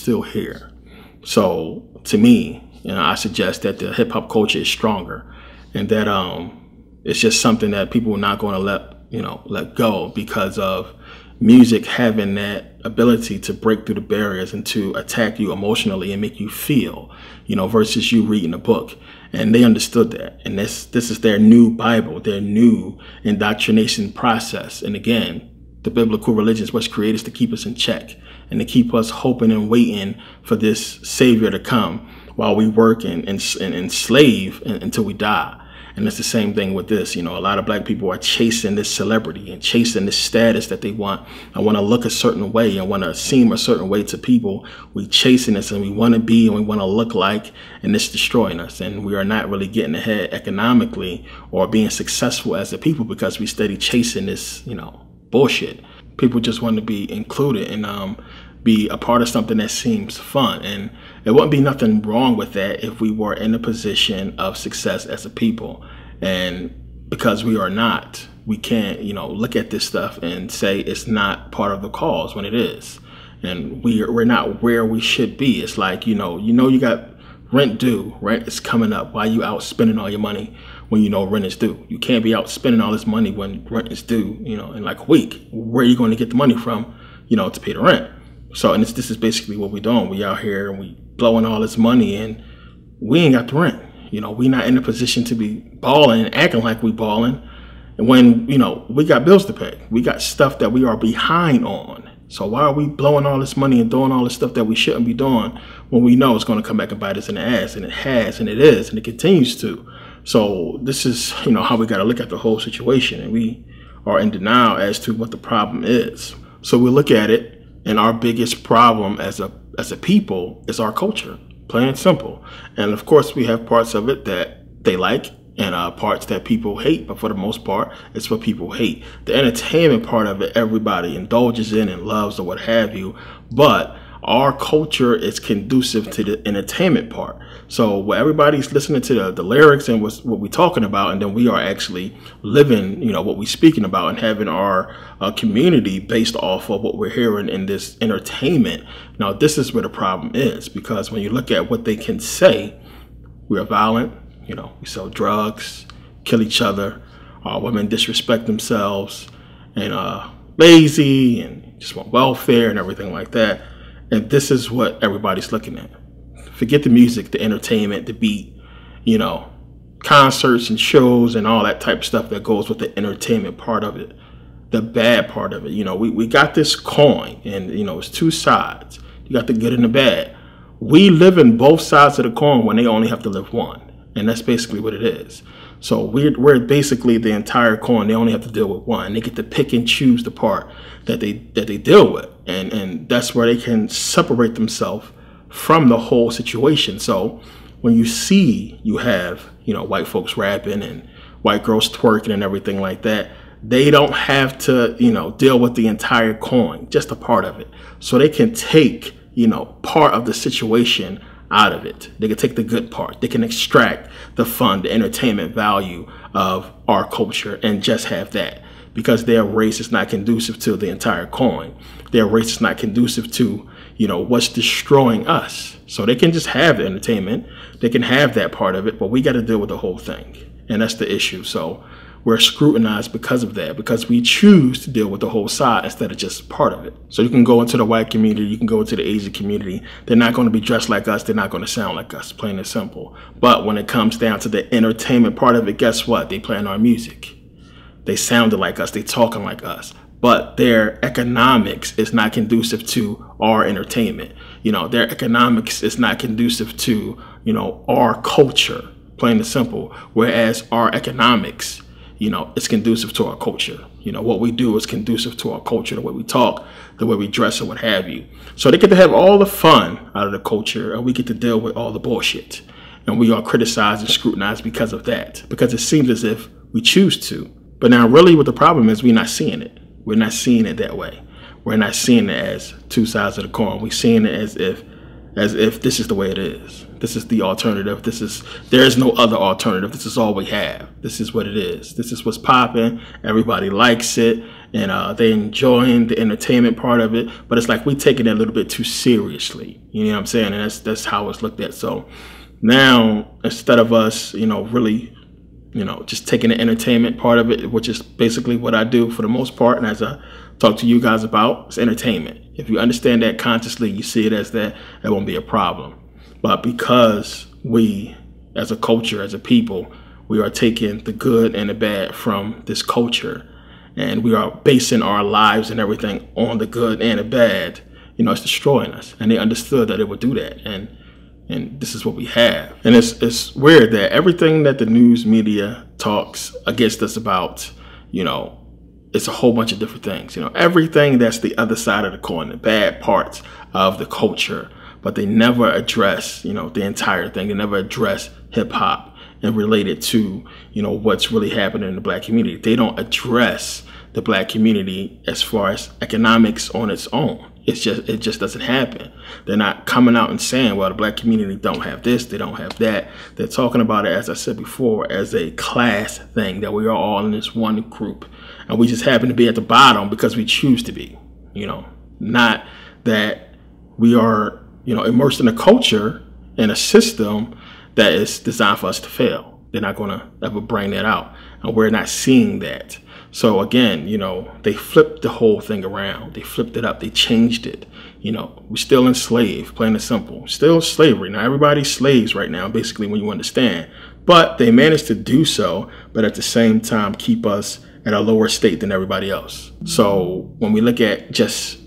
still here. So to me, I suggest that the hip hop culture is stronger, and that it's just something that people are not going to let go, because of music having that ability to break through the barriers and to attack you emotionally and make you feel, versus you reading a book. And they understood that. And this is their new Bible, their new indoctrination process. And again, the biblical religions was created to keep us in check and to keep us hoping and waiting for this Savior to come while we work and enslave until we die. And it's the same thing with this. A lot of black people are chasing this celebrity and chasing this status that they want. I want to look a certain way. I want to seem a certain way to people. We chasing this, and we want to be and we want to look like, and it's destroying us. And we are not really getting ahead economically or being successful as a people, because we steady chasing this, bullshit. People just want to be included and be a part of something that seems fun. And there wouldn't be nothing wrong with that if we were in a position of success as a people. And because we are not, we can't, look at this stuff and say it's not part of the cause when it is. And we're not where we should be. It's like, you got rent due, right? It's coming up. Why you out spending all your money when rent is due? You can't be out spending all this money when rent is due, in like a week. Where are you going to get the money from, to pay the rent? So, and this is basically what we're doing. We out here and we blowing all this money, and we ain't got the rent. We not in a position to be balling and acting like we balling. And when, we got bills to pay. We got stuff that we are behind on. So why are we blowing all this money and doing all this stuff that we shouldn't be doing when we know it's going to come back and bite us in the ass? And it has, and it is, and it continues to. So this is, how we got to look at the whole situation. And we are in denial as to what the problem is. So we look at it, and our biggest problem as a people is our culture, plain and simple. And of course, we have parts of it that they like and parts that people hate. But for the most part, it's what people hate. The entertainment part of it, everybody indulges in and loves or what have you. But our culture is conducive to the entertainment part. So where everybody's listening to the lyrics and what we're talking about, and then we are actually living, what we're speaking about, and having our community based off of what we're hearing in this entertainment. Now, this is where the problem is, because when you look at what they can say, we are violent, we sell drugs, kill each other, women disrespect themselves, and lazy, and just want welfare and everything like that. And this is what everybody's looking at. Forget the music, the entertainment, the beat, concerts and shows and all that type of stuff that goes with the entertainment part of it. The bad part of it, we got this coin, and, it's two sides. You got the good and the bad. We live in both sides of the coin when they only have to live one. And that's basically what it is. So we're basically the entire coin. They only have to deal with one. They get to pick and choose the part that they deal with. And that's where they can separate themselves from the whole situation. So when you have, white folks rapping and white girls twerking and everything like that, they don't have to, deal with the entire coin, just a part of it. So they can take, part of the situation out of it. They can take the good part. They can extract the fun, the entertainment value of our culture and just have that, because their race is not conducive to the entire coin. Their race is not conducive to, what's destroying us. So they can just have the entertainment. They can have that part of it, but we got to deal with the whole thing. And that's the issue. So we're scrutinized because of that, because we choose to deal with the whole side instead of just part of it. So you can go into the white community, you can go into the Asian community. They're not going to be dressed like us. They're not going to sound like us, plain and simple. But when it comes down to the entertainment part of it, guess what? They playing our music. They sounded like us. They talking like us. But their economics is not conducive to our entertainment. Their economics is not conducive to, our culture, plain and simple. Whereas our economics, it's conducive to our culture. What we do is conducive to our culture, the way we talk, the way we dress, or what have you. So they get to have all the fun out of the culture, and we get to deal with all the bullshit. And we are criticized and scrutinized because of that, because it seems as if we choose to. But now really what the problem is, we're not seeing it. We're not seeing it that way. We're not seeing it as two sides of the coin. We're seeing it as if this is the way it is. This is the alternative. There is no other alternative. This is all we have. This is what it is. This is what's popping. Everybody likes it. and they enjoying the entertainment part of it, but it's like we taking it a little bit too seriously. You know what I'm saying? And that's how it's looked at. So now, instead of us, really, just taking the entertainment part of it, which is basically what I do for the most part, and as I talk to you guys about, it's entertainment. If you understand that consciously, you see it as that, it won't be a problem. But because we, as a culture, as a people, we are taking the good and the bad from this culture, and we are basing our lives and everything on the good and the bad, it's destroying us. And they understood that it would do that. And this is what we have. And it's weird that everything that the news media talks against us about, it's a whole bunch of different things. Everything that's the other side of the coin, the bad parts of the culture. But they never address, the entire thing. They never address hip hop and relate it to, what's really happening in the black community. They don't address the black community as far as economics on its own. It just doesn't happen. They're not coming out and saying, well, the black community don't have this, they don't have that. They're talking about it, as I said before, as a class thing, that we are all in this one group. And we just happen to be at the bottom because we choose to be, not that we are, immersed in a culture and a system that is designed for us to fail. They're not going to ever bring that out. And we're not seeing that. So again, they flipped the whole thing around. They flipped it up. They changed it. We're still enslaved, plain and simple. Still slavery. Now, everybody's slaves right now, basically, when you understand. But they managed to do so, but at the same time, keep us at a lower state than everybody else. So when we look at just,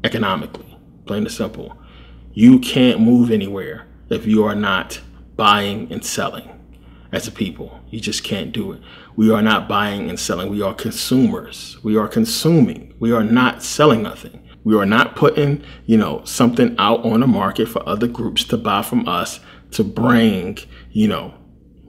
economically, plain and simple, you can't move anywhere if you are not buying and selling. As a people, you just can't do it. We are not buying and selling. We are consumers. We are consuming. We are not selling nothing. We are not putting, something out on the market for other groups to buy from us to bring,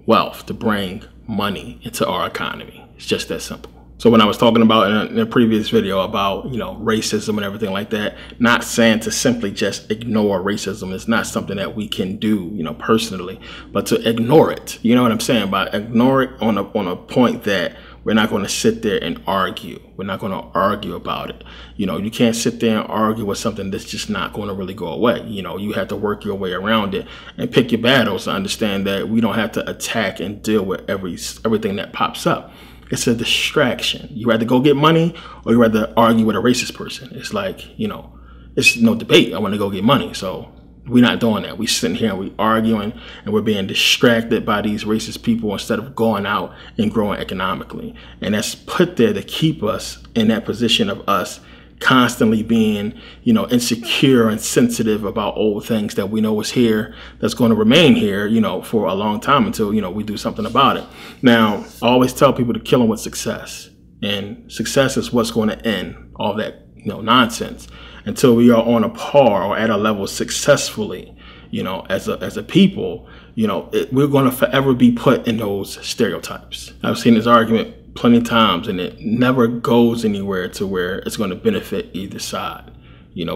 wealth, to bring money into our economy. It's just that simple. So when I was talking about in a previous video about, racism and everything like that, not saying to simply just ignore racism. It's not something that we can do, personally, but to ignore it. You know what I'm saying? But ignore it on a point that we're not going to sit there and argue. We're not going to argue about it. You can't sit there and argue with something that's just not going to really go away. You have to work your way around it and pick your battles to understand that we don't have to attack and deal with everything that pops up. It's a distraction. You rather go get money or you rather argue with a racist person. It's like, it's no debate. I want to go get money. So we're not doing that. We're sitting here and we're arguing and we're being distracted by these racist people instead of going out and growing economically. And that's put there to keep us in that position of us constantly being, insecure and sensitive about old things that we know is here, that's going to remain here, for a long time until, we do something about it. Now, I always tell people to kill them with success. And success is what's going to end all that, nonsense until we are on a par or at a level successfully, as a people, we're going to forever be put in those stereotypes. I've seen this argument plenty of times and it never goes anywhere to where it's going to benefit either side,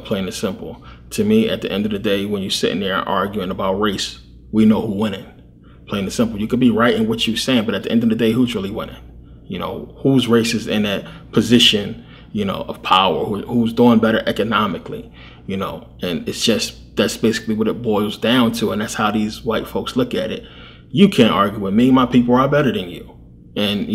plain and simple. To me, at the end of the day, when you're sitting there arguing about race, we know who's winning, plain and simple. You could be right in what you're saying, but at the end of the day, who's really winning? Whose race is in that position, of power, who's doing better economically, and it's just, that's basically what it boils down to. And that's how these white folks look at it. You can't argue with me. My people are better than you. And,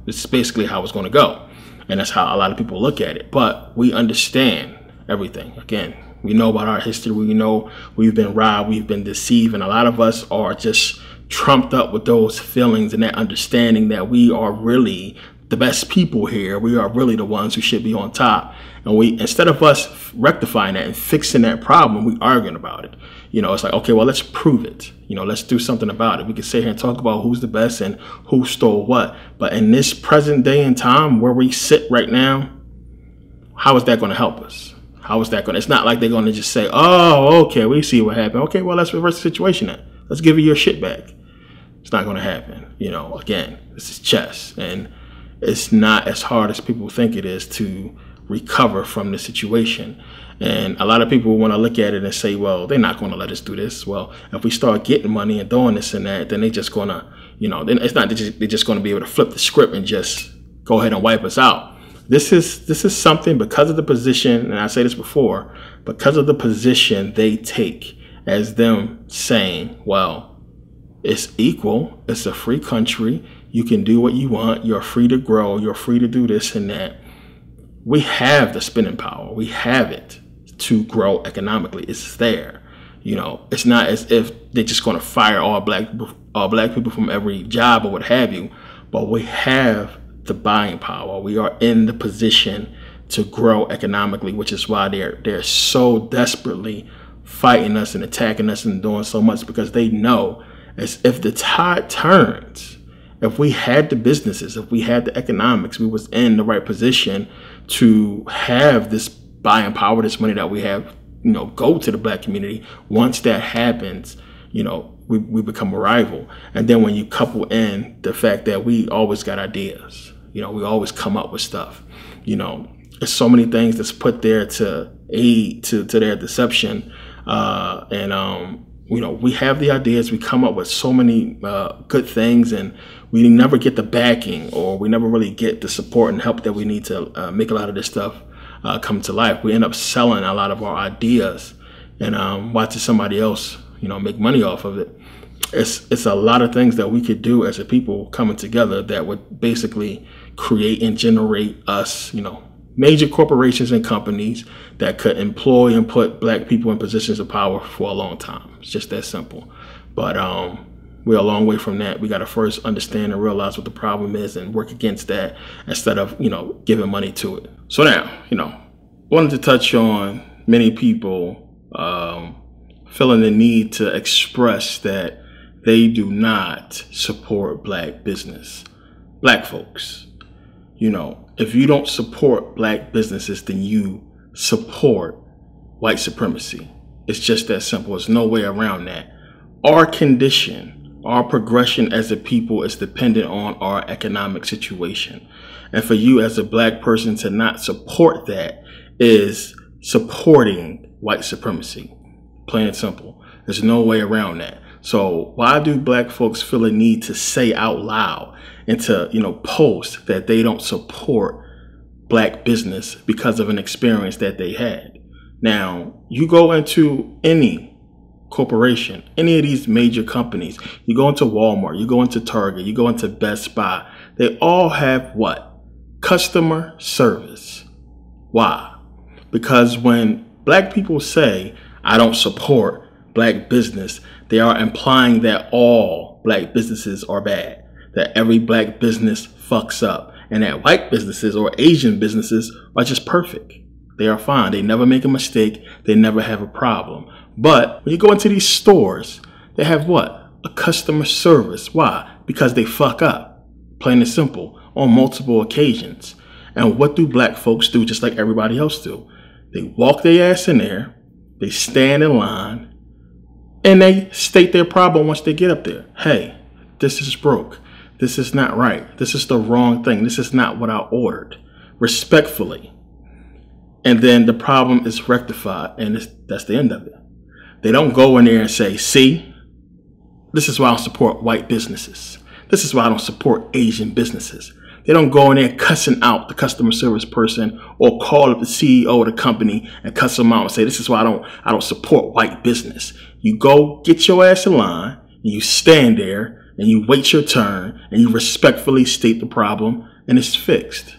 it's basically how it's going to go. And that's how a lot of people look at it. But we understand everything. Again, we know about our history. We know we've been robbed. We've been deceived. And a lot of us are just trumped up with those feelings and that understanding that we are really the best people here. We are really the ones who should be on top. And instead of us rectifying that and fixing that problem, we arguing about it. It's like, okay, well, let's prove it. Let's do something about it. We can sit here and talk about who's the best and who stole what. But in this present day and time where we sit right now, how is that going to help us? How is that going to? It's not like they're going to just say, oh, okay, we see what happened. Okay, well, let's reverse the situation then. Let's give you your shit back. It's not going to happen. Again, this is chess. And it's not as hard as people think it is to recover from the situation. And a lot of people want to look at it and say, well, they're not going to let us do this. Well, if we start getting money and doing this and that, then they're just going to, then it's not they're just going to be able to flip the script and just go ahead and wipe us out. This is something, because of the position, and I say this before, because of the position they take as them saying, well, it's equal, it's a free country, you can do what you want, you're free to grow, you're free to do this and that. We have the spending power, we have it to grow economically. It's there. You know, it's not as if they're just going to fire all black people from every job or what have you, but we have the buying power. We are in the position to grow economically, which is why they're so desperately fighting us and attacking us and doing so much, because they know as if the tide turns, if we had the businesses, if we had the economics, we was in the right position to have this buying power, this money that we have, you know, go to the black community. Once that happens, you know, we become a rival. And then when you couple in the fact that we always got ideas, you know, we always come up with stuff, you know, there's so many things that's put there to aid to their deception. You know, we have the ideas, we come up with so many good things, and we never get the backing, or we never really get the support and help that we need to make a lot of this stuff come to life. We end up selling a lot of our ideas and watching somebody else, you know, make money off of it. It's a lot of things that we could do as a people coming together that would basically create and generate us, you know, major corporations and companies that could employ and put black people in positions of power for a long time. It's just that simple. But we're a long way from that. We got to first understand and realize what the problem is and work against that instead of, you know, giving money to it. So now, you know, wanted to touch on many people feeling the need to express that they do not support black business. Black folks, you know, if you don't support black businesses, then you support white supremacy. It's just that simple. There's no way around that. Our condition, our progression as a people is dependent on our economic situation. And for you as a black person to not support that is supporting white supremacy. Plain and simple. There's no way around that. So why do black folks feel a need to say out loud and to, you know, post that they don't support black business because of an experience that they had? Now, you go into any corporation, any of these major companies, you go into Walmart, you go into Target, you go into Best Buy, they all have what? Customer service. Why? Because when black people say, I don't support black business, they are implying that all black businesses are bad, that every black business fucks up, and that white businesses or Asian businesses are just perfect. They are fine. They never make a mistake. They never have a problem. But when you go into these stores, they have what? A customer service. Why? Because they fuck up, plain and simple, on multiple occasions. And what do black folks do just like everybody else do? They walk their ass in there, they stand in line, and they state their problem once they get up there. Hey, this is broke. This is not right. This is the wrong thing. This is not what I ordered. Respectfully. And then the problem is rectified, and that's the end of it. They don't go in there and say, see, this is why I don't support white businesses. This is why I don't support Asian businesses. They don't go in there cussing out the customer service person or call up the CEO of the company and cuss them out and say, this is why I don't support white business. You go get your ass in line, and you stand there, and you wait your turn, and you respectfully state the problem, and it's fixed.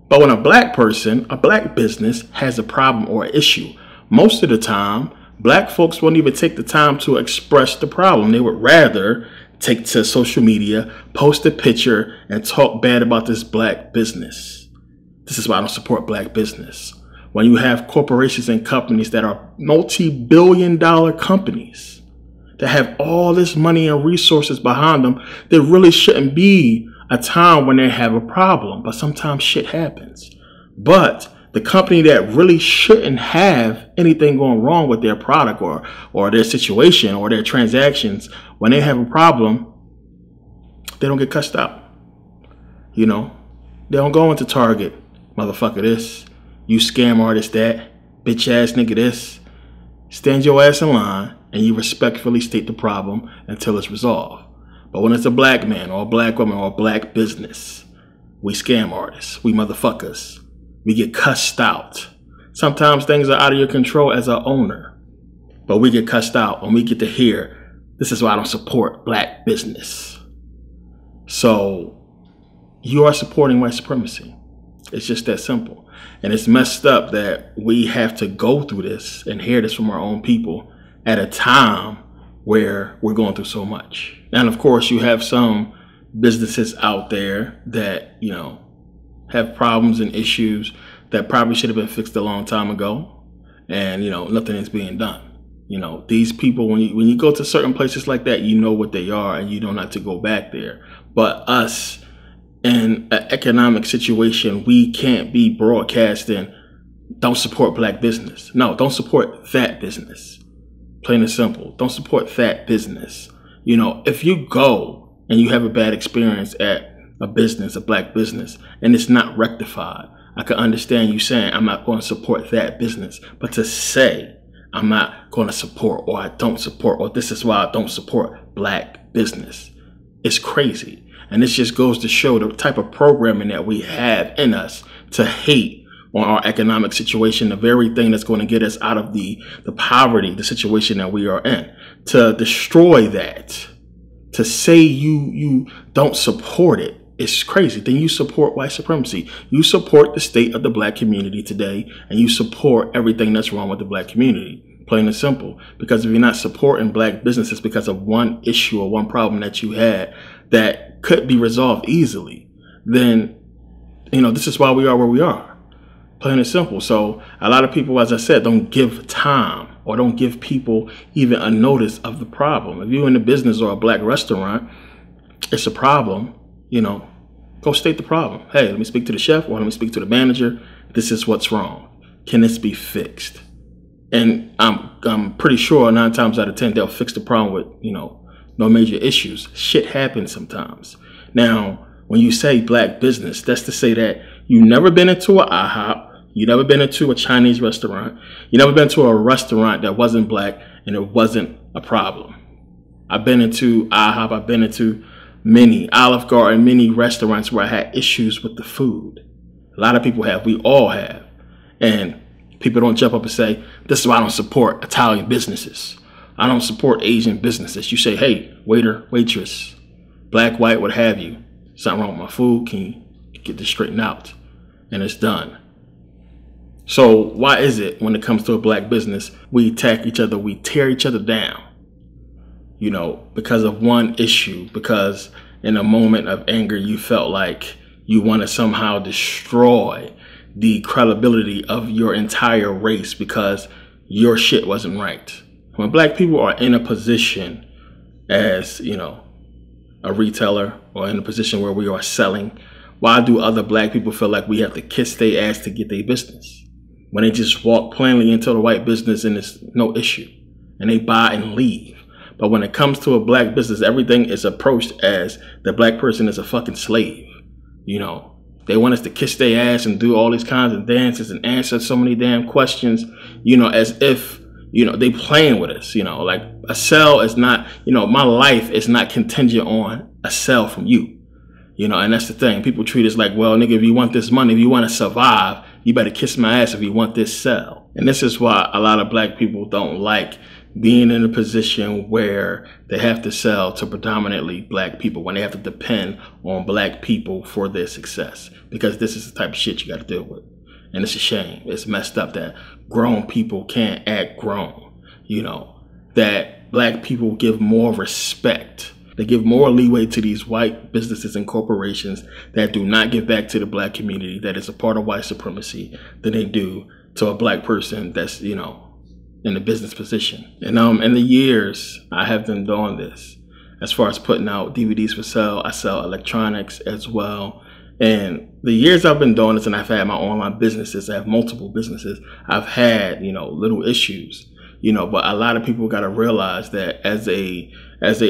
But when a black person, a black business has a problem or an issue, most of the time, black folks won't even take the time to express the problem. They would rather take to social media, post a picture, and talk bad about this black business. This is why I don't support black business. When you have corporations and companies that are multi-billion-dollar companies that have all this money and resources behind them, there really shouldn't be a time when they have a problem, but sometimes shit happens. But the company that really shouldn't have anything going wrong with their product or their situation or their transactions, when they have a problem, they don't get cussed out. You know, they don't go into Target, motherfucker this, you scam artist that, bitch ass nigga this. Stand your ass in line and you respectfully state the problem until it's resolved. But when it's a black man or a black woman or a black business, we scam artists, we motherfuckers, we get cussed out. Sometimes things are out of your control as an owner, but we get cussed out and we get to hear, this is why I don't support black business. So you are supporting white supremacy. It's just that simple. And it's messed up that we have to go through this and hear this from our own people at a time where we're going through so much. And of course, you have some businesses out there that, you know, have problems and issues that probably should have been fixed a long time ago. And, you know, nothing is being done. You know, these people, when you go to certain places like that, you know what they are and you don't have to go back there. But us in an economic situation, we can't be broadcasting, don't support black business. No, don't support that business. Plain and simple. Don't support that business. You know, if you go and you have a bad experience at a business, a black business, and it's not rectified, I can understand you saying, I'm not going to support that business. But to say, I'm not going to support, or I don't support, or this is why I don't support black business, it's crazy. And this just goes to show the type of programming that we have in us to hate on our economic situation, the very thing that's going to get us out of the poverty, the situation that we are in. To destroy that, to say you don't support it, it's crazy. Then you support white supremacy. You support the state of the black community today, and you support everything that's wrong with the black community. Plain and simple. Because if you're not supporting black businesses because of one issue or one problem that you had that could be resolved easily, then, you know, this is why we are where we are. Plain and simple. So a lot of people, as I said, don't give time or don't give people even a notice of the problem. If you're in the business or a black restaurant, it's a problem, you know, go state the problem. Hey, let me speak to the chef, or let me speak to the manager. This is what's wrong. Can this be fixed? And I'm pretty sure 9 times out of 10, they'll fix the problem with, you know, no major issues. Shit happens sometimes. Now, when you say black business, that's to say that you've never been into an IHOP, you've never been into a Chinese restaurant, you've never been to a restaurant that wasn't black and it wasn't a problem. I've been into IHOP, I've been into many Olive Garden, many restaurants where I had issues with the food. A lot of people have, we all have. And people don't jump up and say, this is why I don't support Italian businesses. I don't support Asian businesses. You say, hey, waiter, waitress, black, white, what have you. Something wrong with my food. Can you get this straightened out? And it's done. So why is it when it comes to a black business, we attack each other, we tear each other down? You know, because of one issue, because in a moment of anger, you felt like you want to somehow destroy the credibility of your entire race because your shit wasn't right. When black people are in a position as, you know, a retailer or in a position where we are selling, why do other black people feel like we have to kiss their ass to get their business? When they just walk plainly into the white business and it's no issue and they buy and leave. But when it comes to a black business, everything is approached as the black person is a fucking slave. You know, they want us to kiss their ass and do all these kinds of dances and answer so many damn questions, you know, as if, you know, they playing with us, you know, like a sell is not, you know, my life is not contingent on a sell from you, you know, and that's the thing. People treat us like, well, nigga, if you want this money, if you want to survive, you better kiss my ass if you want this sell. And this is why a lot of black people don't like being in a position where they have to sell to predominantly black people, when they have to depend on black people for their success, because this is the type of shit you got to deal with. And it's a shame. It's messed up that grown people can't act grown, you know, that black people give more respect. They give more leeway to these white businesses and corporations that do not give back to the black community that is a part of white supremacy than they do to a black person that's, you know, in a business position. And in the years I have been doing this, as far as putting out DVDs for sale, I sell electronics as well. And the years I've been doing this, and I've had my online businesses, I have multiple businesses, I've had, you know, little issues, you know, but a lot of people got to realize that as a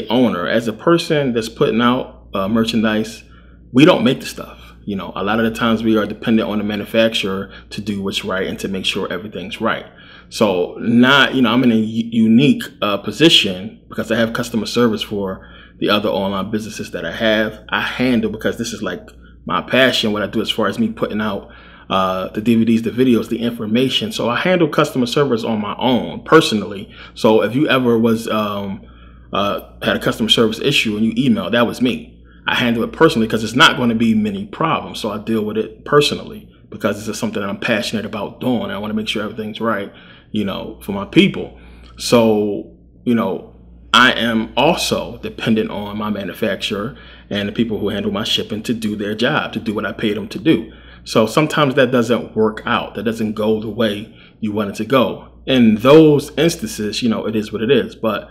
owner, as a person that's putting out merchandise, we don't make the stuff. You know, a lot of the times we are dependent on the manufacturer to do what's right and to make sure everything's right. So not, you know, I'm in a unique position because I have customer service for the other online businesses that I handle, because this is like my passion, what I do as far as me putting out the DVDs, the videos, the information. So I handle customer service on my own personally. So if you ever was had a customer service issue and you emailed, that was me. I handle it personally because it's not going to be many problems. So I deal with it personally because this is something that I'm passionate about doing. I want to make sure everything's right, you know, for my people. So, you know, I am also dependent on my manufacturer and the people who handle my shipping to do their job, to do what I paid them to do. So sometimes that doesn't work out. That doesn't go the way you want it to go. In those instances, you know, it is what it is. But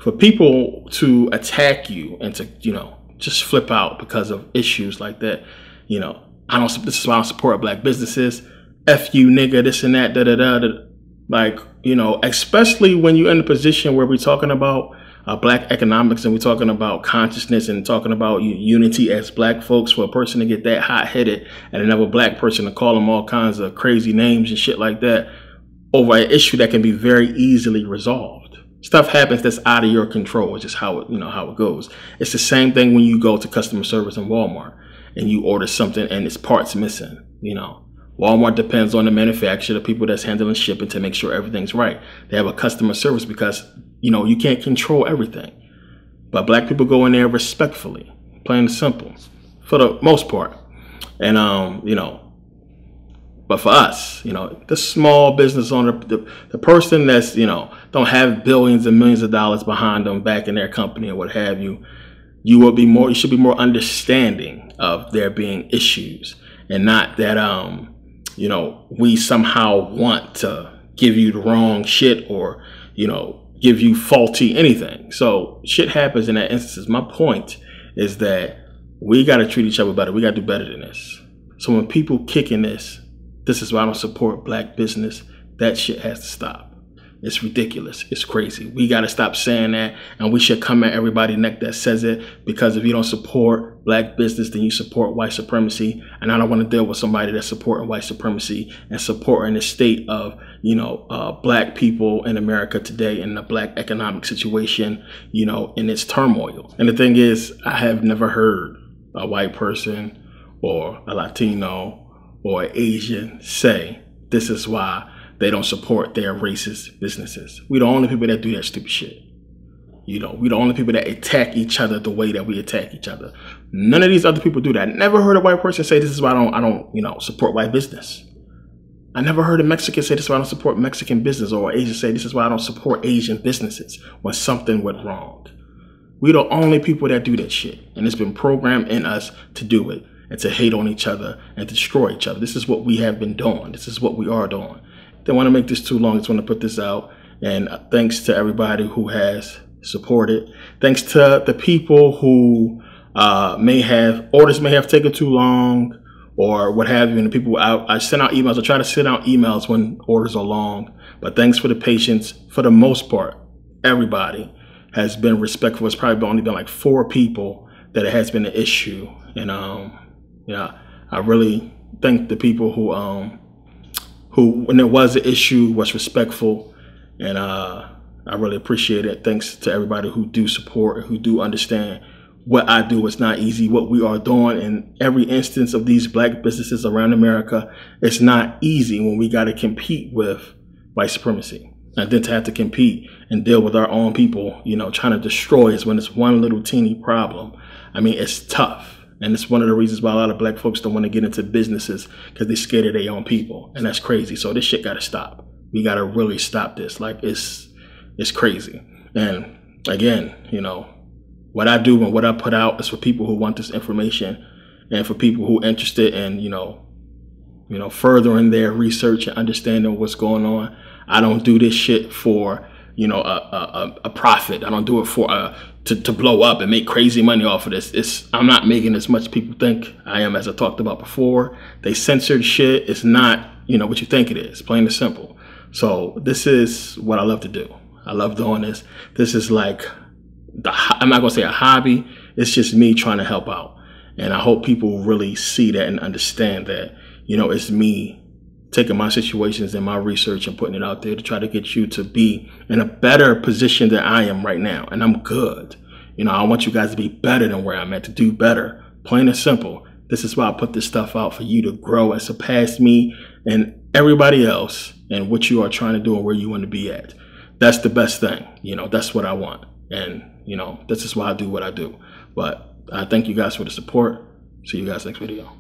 for people to attack you and to, you know, just flip out because of issues like that, you know, this is why I don't support black businesses. F you, nigga, this and that, da da da. Like, you know, especially when you're in a position where we're talking about black economics and we're talking about consciousness and talking about unity as black folks, for a person to get that hot-headed and another black person to call them all kinds of crazy names and shit like that over an issue that can be very easily resolved. Stuff happens that's out of your control. It's just how it, you know, how it goes. It's the same thing when you go to customer service in Walmart and you order something and its parts missing. You know, Walmart depends on the manufacturer, the people that's handling shipping, to make sure everything's right. They have a customer service because, you know, you can't control everything. But black people go in there respectfully, plain and simple, for the most part. And, you know, but for us, you know, the small business owner, the person that's, you know, don't have billions and millions of dollars behind them back in their company or what have you, you should be more understanding of there being issues, and not that, you know, we somehow want to give you the wrong shit or, you know, give you faulty anything. So shit happens in that instance. My point is that we got to treat each other better. We got to do better than this. So when people kicking this is why I don't support black business, that shit has to stop. It's ridiculous. It's crazy. We got to stop saying that, and we should come at everybody neck that says it, because if you don't support black business, then you support white supremacy. And I don't want to deal with somebody that's supporting white supremacy and supporting the state of, you know, black people in America today and the black economic situation, you know, in its turmoil. And the thing is, I have never heard a white person or a Latino or an Asian say this is why they don't support their racist businesses. We the only people that do that stupid shit. You know, we the only people that attack each other the way that we attack each other. None of these other people do that. I never heard a white person say this is why I don't, you know, support white business. I never heard a Mexican say this is why I don't support Mexican business, or an Asian say this is why I don't support Asian businesses when something went wrong. We the only people that do that shit, and it's been programmed in us to do it and to hate on each other and destroy each other. This is what we have been doing. This is what we are doing. Don't want to make this too long. I just want to put this out. And thanks to everybody who has supported. Thanks to the people who orders may have taken too long or what have you. And the people, I send out emails. I try to send out emails when orders are long. But thanks for the patience. For the most part, everybody has been respectful. It's probably only been like 4 people that it has been an issue. And yeah, I really thank the people who when there was an issue, was respectful, and I really appreciate it. Thanks to everybody who do support and who do understand what I do is not easy. What we are doing in every instance of these black businesses around America, it's not easy when we got to compete with white supremacy, and then to have to compete and deal with our own people, you know, trying to destroy us when it's one little teeny problem. I mean, it's tough. And it's one of the reasons why a lot of black folks don't want to get into businesses, because they're scared of their own people. And that's crazy. So this shit got to stop. We got to really stop this. Like, it's crazy. And again, you know, what I do and what I put out is for people who want this information, and for people who are interested in, you know, furthering their research and understanding what's going on. I don't do this shit for, you know, a profit. I don't do it for to blow up and make crazy money off of this. I'm not making as much people think I am, as I talked about before. They censored shit. It's not, you know, what you think it is, plain and simple. So this is what I love to do. I love doing this. This is like, I'm not gonna say a hobby. It's just me trying to help out. And I hope people really see that and understand that, you know, it's me taking my situations and my research and putting it out there to try to get you to be in a better position than I am right now. And I'm good. You know, I want you guys to be better than where I'm at, to do better. Plain and simple. This is why I put this stuff out, for you to grow and surpass me and everybody else and what you are trying to do and where you want to be at. That's the best thing. You know, that's what I want. And, you know, this is why I do what I do. But I thank you guys for the support. See you guys next video.